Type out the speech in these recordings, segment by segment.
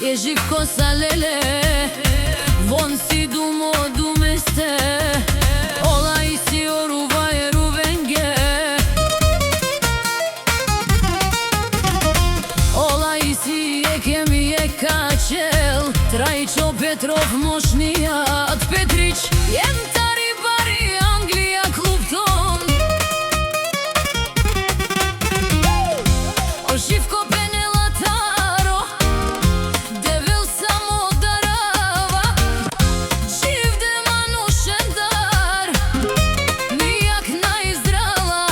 je Živko sa Lele, von si dumo dumeste, olay si oruva je ruvenge, olay si kemi je kačel, Trajčo Petrov mošnijat Petrić, jem tari bari Anglija klubton, o Živko penela taro, devil samo darava, živde manušen dar, nijak najzdrala,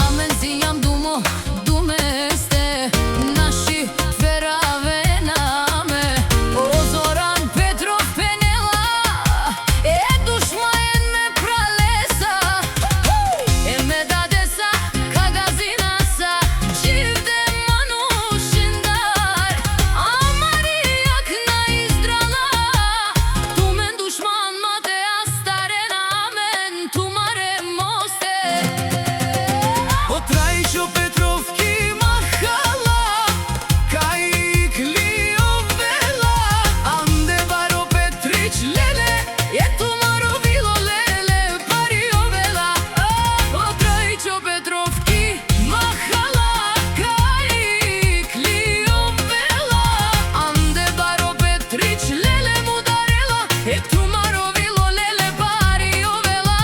amen si jam dumo dumeste, naši ferave name, Zoran Petrov penela, dušmajen me pralesa, me dadesa kagazinasa, živde manušin dar, a Marijak najzdrala, tu men dušman Mateja stare namen, tu mare moste. O Trajčo Petrovki mahala, kaj Klio vela, ande baro Petrić Lele, je tu maro bilo Lele, pario vela. O Trajčo Petrovki mahala, kaj Klio vela, ande baro Petrić Lele mu darela, je tu maro bilo Lele, pario vela.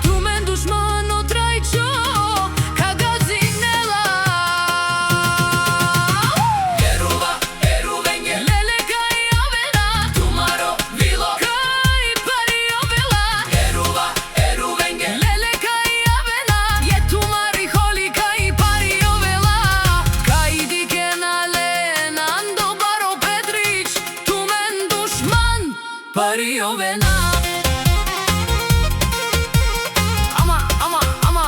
Tu men dušmano Trajčo kagazinela. Eruva, eruvenge, Lele kaj avena, tu maro bilo, kaj pario vela. Eruva, eruvenge, Lele kaj avena, je tu mari holi kaj pario vela. Kaj dikena Lena, ando baro Petrić, tu men dušman pario vela. Ama, ama, ama.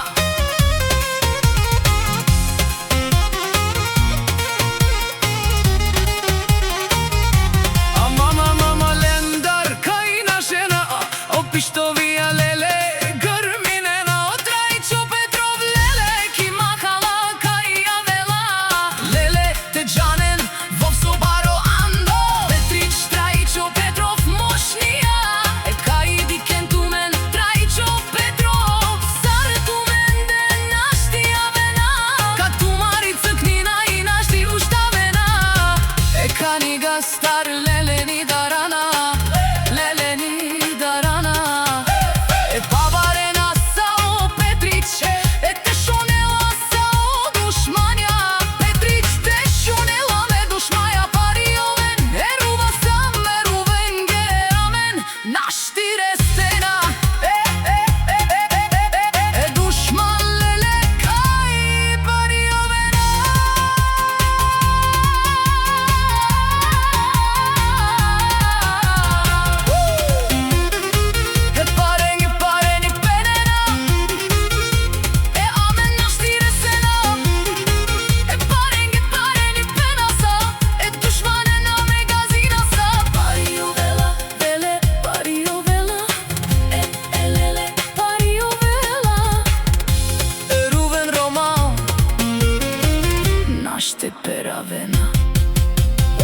Mama lendar kaj našena, opištovija Lele grminena, o Trajčo Petrov Lele ki mahala kaj avela. Lele te džanen vovso baro ando, Petrić Trajčo Petrov mošnija, kaj diken tu men Trajčo Petrov, sar tu men de našti avena, ka tu mari crknina i našti uštavena, kaniga star Lele